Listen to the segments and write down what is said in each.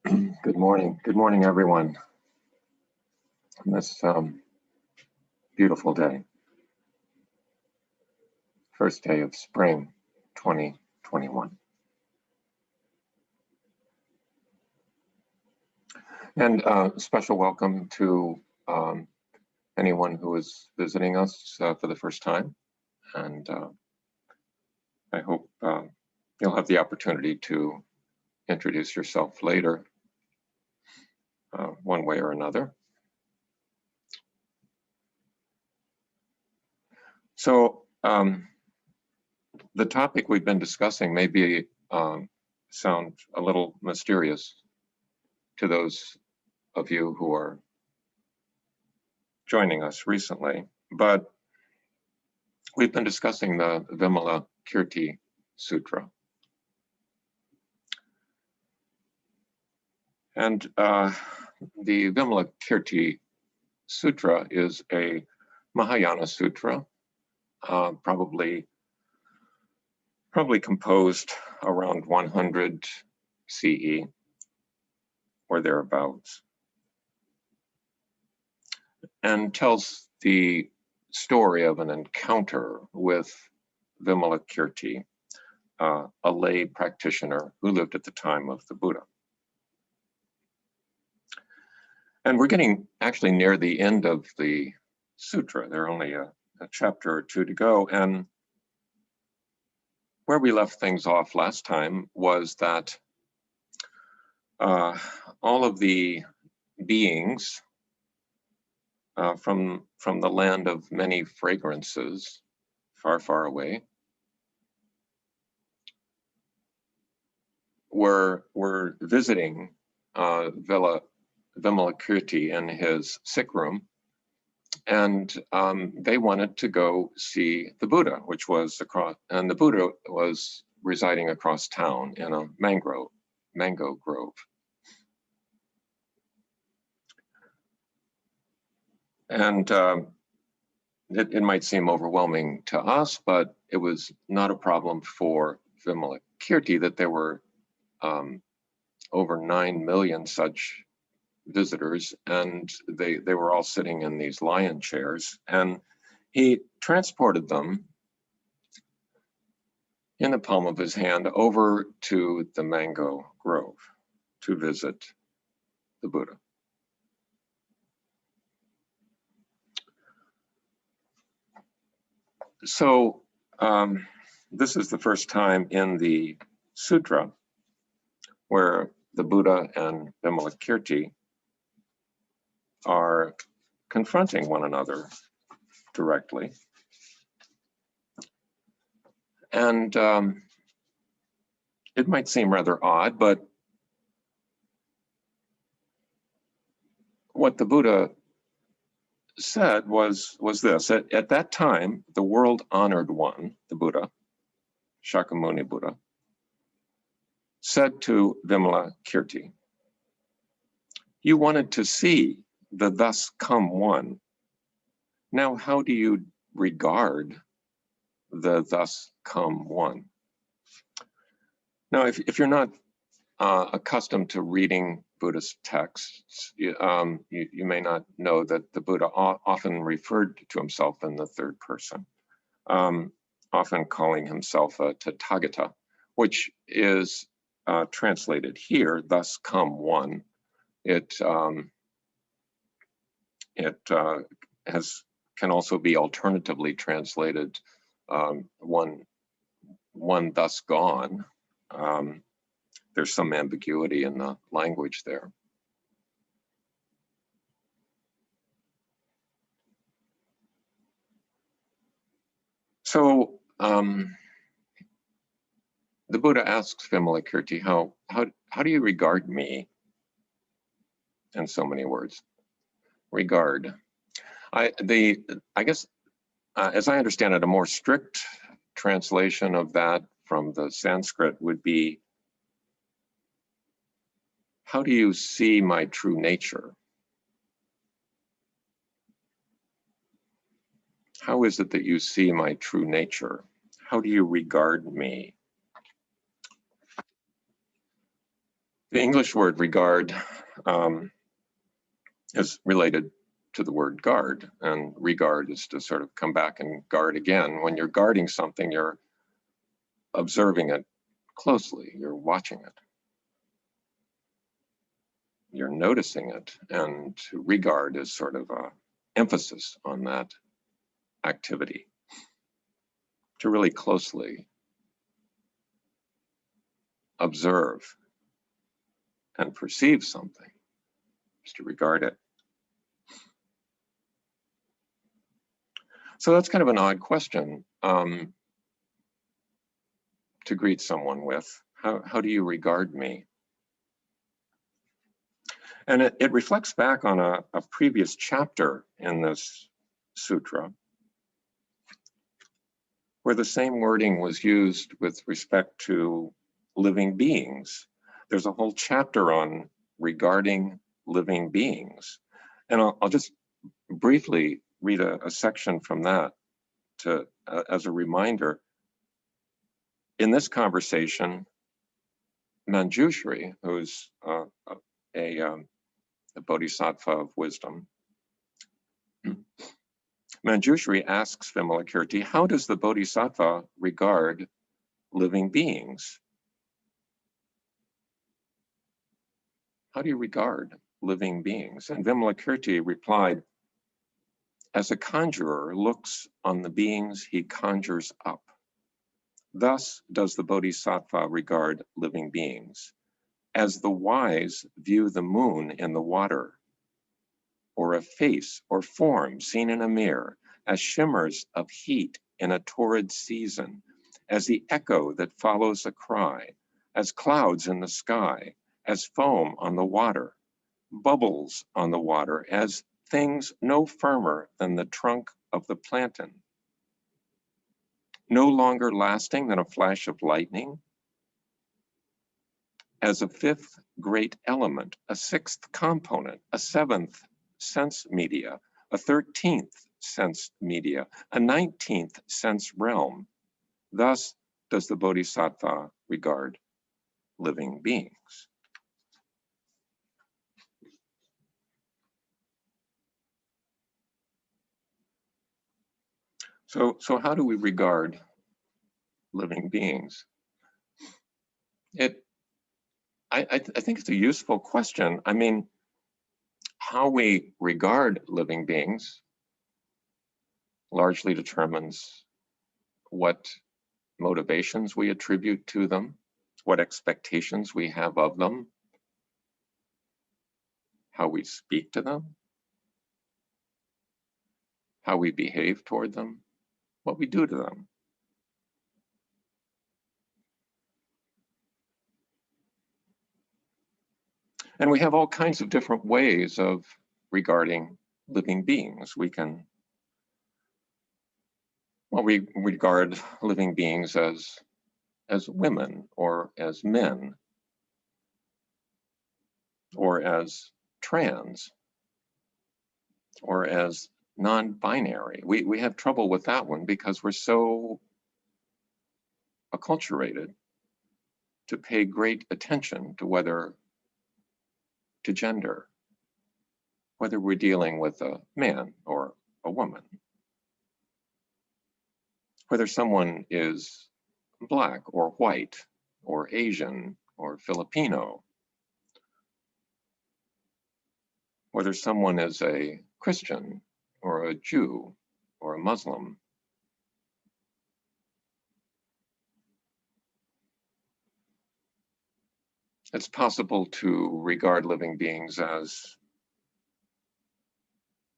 Good morning. Good morning, everyone. On this beautiful day, first day of spring 2021. And special welcome to anyone who is visiting us for the first time. And I hope you'll have the opportunity to introduce yourself later, one way or another. So the topic we've been discussing may be sound a little mysterious to those of you who are joining us recently, but we've been discussing the Vimalakirti Sutra. And the Vimalakirti Sutra is a Mahayana sutra, probably composed around 100 CE or thereabouts, and tells the story of an encounter with Vimalakirti, a lay practitioner who lived at the time of the Buddha. And we're getting actually near the end of the sutra. There are only a chapter or two to go. And where we left things off last time was that all of the beings from the land of many fragrances, far, far away, were visiting Vimalakirti in his sick room, and they wanted to go see the Buddha, which was across, and the Buddha was residing across town in a mango grove. And it might seem overwhelming to us, but it was not a problem for Vimalakirti that there were over 9 million such visitors, and they were all sitting in these lion chairs, and he transported them in the palm of his hand over to the mango grove to visit the Buddha. So this is the first time in the sutra where the Buddha and Vimalakirti are confronting one another directly. And it might seem rather odd, but what the Buddha said was this: at that time, the world honored one, the Buddha, Shakyamuni Buddha, said to Vimalakirti, "You wanted to see the thus come one. Now, how do you regard the thus come one?" Now, if you're not accustomed to reading Buddhist texts, you may not know that the Buddha often referred to himself in the third person, often calling himself a Tathagata, which is translated here, thus come one. It can also be alternatively translated one thus gone. There's some ambiguity in the language there. So the Buddha asks Vimalakirti, how do you regard me? In so many words, regard. I guess, as I understand it, a more strict translation of that from the Sanskrit would be, how do you see my true nature? How is it that you see my true nature? How do you regard me? The English word regard is related to the word guard, and regard is to sort of come back and guard again. When you're guarding something, you're observing it closely, you're watching it, you're noticing it, and to regard is sort of a emphasis on that activity, to really closely observe and perceive something, is to regard it. So that's kind of an odd question to greet someone with. How do you regard me? And it reflects back on a previous chapter in this sutra, where the same wording was used with respect to living beings. There's a whole chapter on regarding living beings. And I'll just briefly read a section from that as a reminder. In this conversation, Manjushri, who's a Bodhisattva of wisdom, Manjushri asks Vimalakirti, how does the Bodhisattva regard living beings? How do you regard living beings? And Vimalakirti replied, as a conjurer looks on the beings he conjures up, thus does the Bodhisattva regard living beings. As the wise view the moon in the water, or a face or form seen in a mirror, as shimmers of heat in a torrid season, as the echo that follows a cry, as clouds in the sky, as foam on the water, bubbles on the water, as things no firmer than the trunk of the plantain, no longer lasting than a flash of lightning, as a fifth great element, a sixth component, a seventh sense media, a 13th sense media, a 19th sense realm. Thus does the Bodhisattva regard living beings. So how do we regard living beings? I think it's a useful question. I mean, how we regard living beings largely determines what motivations we attribute to them, what expectations we have of them, how we speak to them, how we behave toward them, what we do to them. And we have all kinds of different ways of regarding living beings. We regard living beings as women, or as men, or as trans, or as non-binary. We have trouble with that one because we're so acculturated to pay great attention to gender, whether we're dealing with a man or a woman, whether someone is Black or white or Asian or Filipino, whether someone is a Christian or a Jew or a Muslim. It's possible to regard living beings as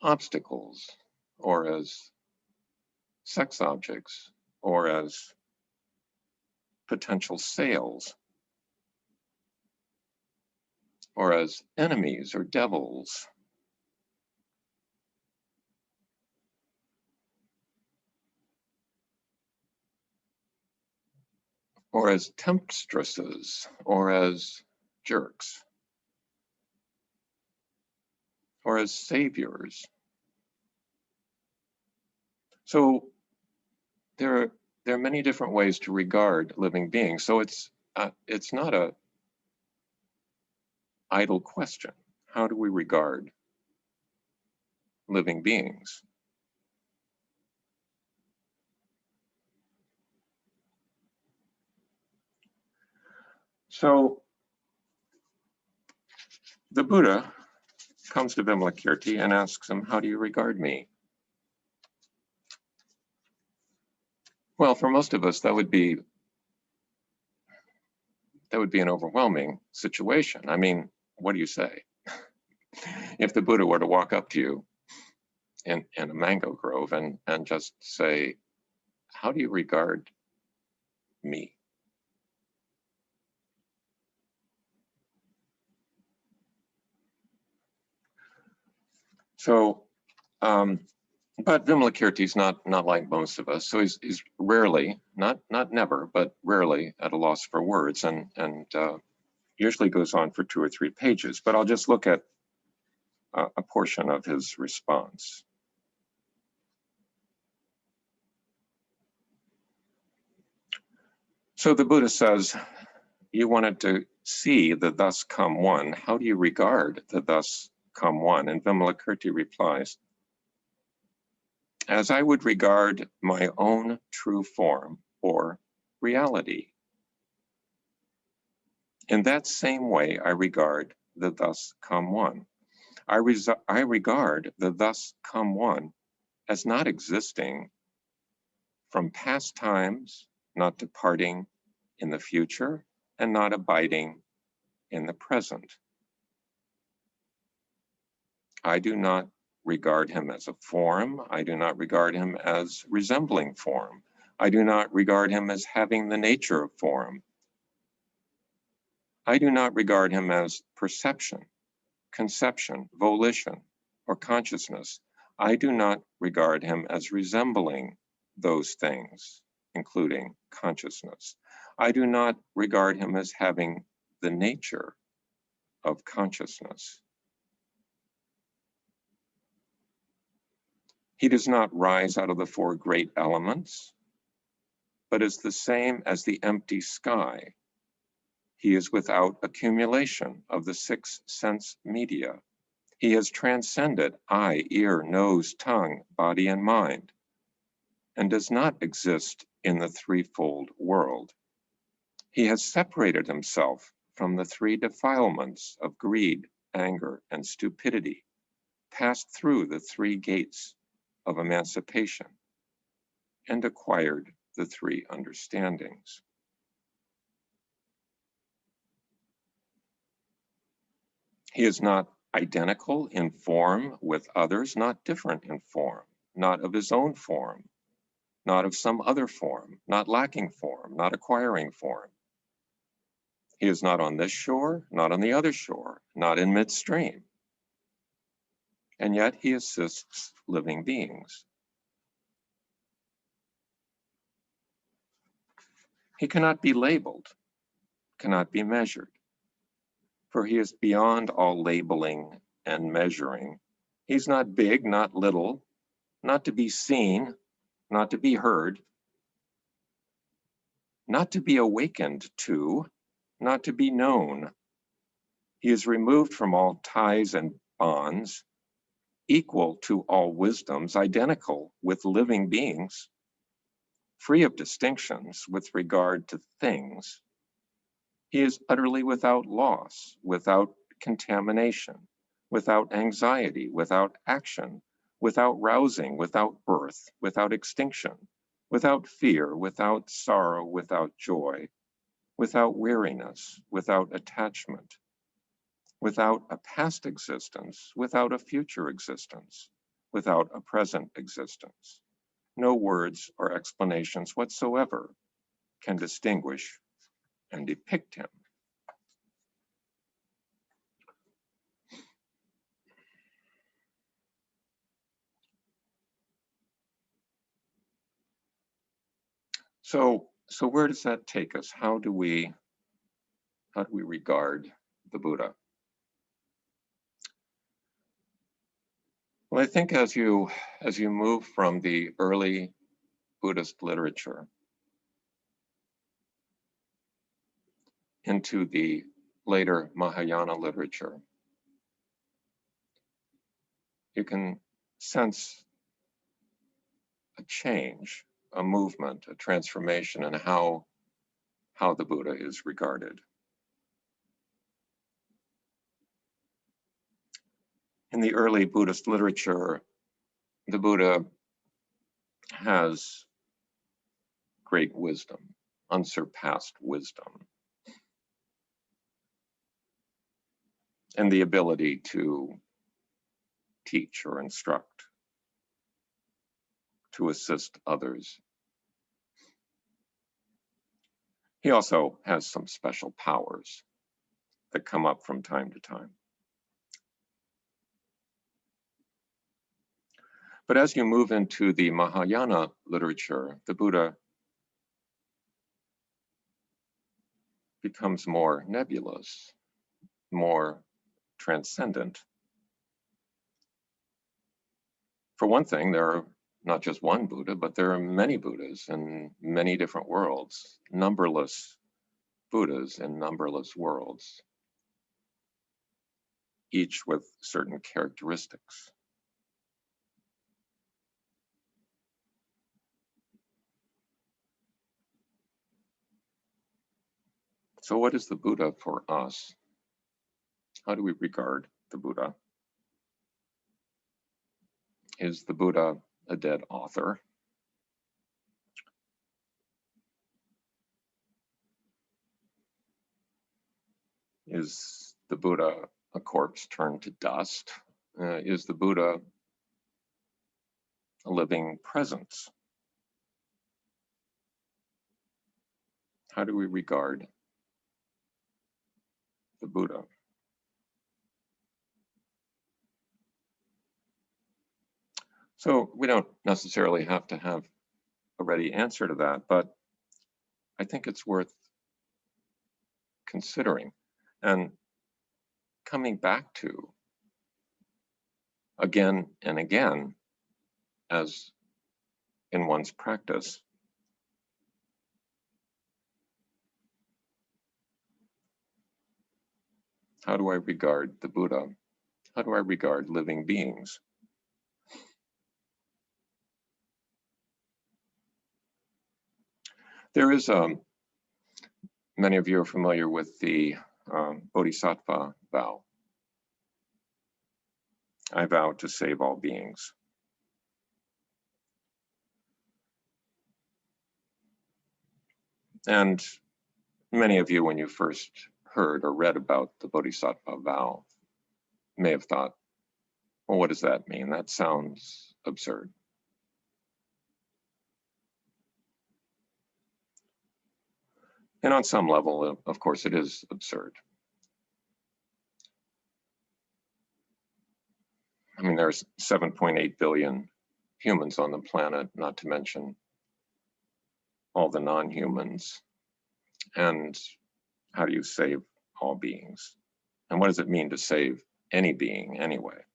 obstacles, or as sex objects, or as potential sales, or as enemies or devils. Or as temptresses, or as jerks, or as saviors. So there are many different ways to regard living beings. So it's not idle question. How do we regard living beings? So the Buddha comes to Vimalakirti and asks him, how do you regard me? Well, for most of us, that would be an overwhelming situation. I mean, what do you say? If the Buddha were to walk up to you in a mango grove and just say, how do you regard me? So, but Vimalakirti's not like most of us, so he's rarely, not never, but rarely at a loss for words, and usually goes on for 2 or 3 pages. But I'll just look at a portion of his response. So the Buddha says, you wanted to see the thus come one. How do you regard the thus come one? And Vimalakirti replies, as I would regard my own true form or reality. In that same way, I regard the thus come one. I regard the thus come one as not existing from past times, not departing in the future, and not abiding in the present. I do not regard him as a form. I do not regard him as resembling form. I do not regard him as having the nature of form. I do not regard him as perception, conception, volition, or consciousness. I do not regard him as resembling those things, including consciousness. I do not regard him as having the nature of consciousness. He does not rise out of the 4 great elements, but is the same as the empty sky. He is without accumulation of the 6 sense media. He has transcended eye, ear, nose, tongue, body, and mind, and does not exist in the threefold world. He has separated himself from the 3 defilements of greed, anger, and stupidity, passed through the 3 gates of emancipation, and acquired the 3 understandings. He is not identical in form with others, not different in form, not of his own form, not of some other form, not lacking form, not acquiring form. He is not on this shore, not on the other shore, not in midstream. And yet he assists living beings. He cannot be labeled, cannot be measured, for he is beyond all labeling and measuring. He's not big, not little, not to be seen, not to be heard, not to be awakened to, not to be known. He is removed from all ties and bonds, equal to all wisdoms, identical with living beings, free of distinctions with regard to things. He is utterly without loss, without contamination, without anxiety, without action, without rousing, without birth, without extinction, without fear, without sorrow, without joy, without weariness, without attachment, without a past existence, without a future existence, without a present existence. No words or explanations whatsoever can distinguish and depict him. So where does that take us? How do we regard the Buddha? Well, I think as you move from the early Buddhist literature into the later Mahayana literature, you can sense a change, a movement, a transformation in how the Buddha is regarded. In the early Buddhist literature, the Buddha has great wisdom, unsurpassed wisdom, and the ability to teach or instruct, to assist others. He also has some special powers that come up from time to time. But as you move into the Mahayana literature, the Buddha becomes more nebulous, more transcendent. For one thing, there are not just one Buddha, but there are many Buddhas in many different worlds, numberless Buddhas in numberless worlds, each with certain characteristics. So what is the Buddha for us? How do we regard the Buddha? Is the Buddha a dead author? Is the Buddha a corpse turned to dust? Is the Buddha a living presence? How do we regard the Buddha? So we don't necessarily have to have a ready answer to that, but I think it's worth considering and coming back to again and again as in one's practice. How do I regard the Buddha? How do I regard living beings? There is, many of you are familiar with the Bodhisattva vow. I vow to save all beings. And many of you, when you first heard or read about the Bodhisattva vow, may have thought, well, what does that mean? That sounds absurd. And on some level, of course, it is absurd. I mean, there's 7.8 billion humans on the planet, not to mention all the non-humans. And how do you save all beings? And what does it mean to save any being anyway?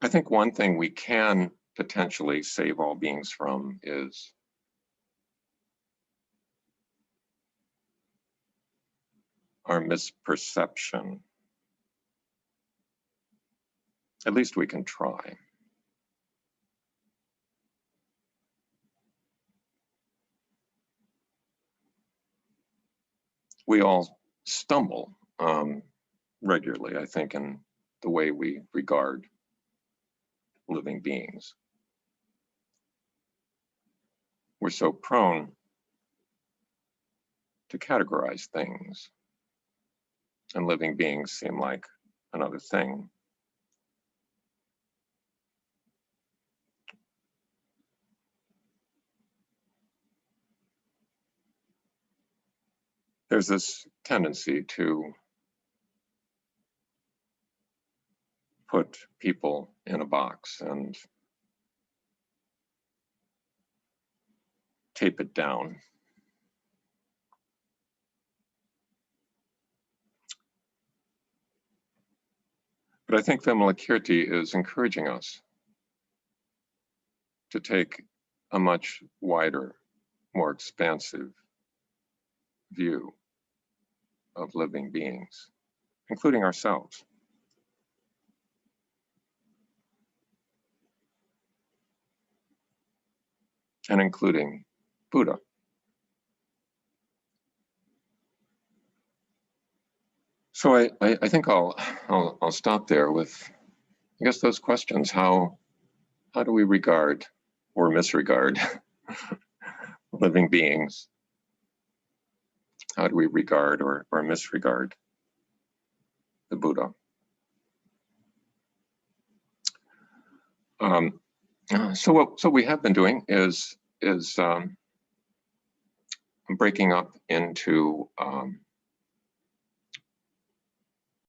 I think one thing we can potentially save all beings from is our misperception. At least we can try. We all stumble regularly, I think, in the way we regard living beings. We're so prone to categorize things, and living beings seem like another thing. There's this tendency to put people in a box and tape it down. But I think Vimalakirti is encouraging us to take a much wider, more expansive view of living beings, including ourselves. And including Buddha. So I think I'll stop there with, I guess, those questions. How do we regard or misregard living beings? How do we regard or misregard the Buddha? So what we have been doing is breaking up into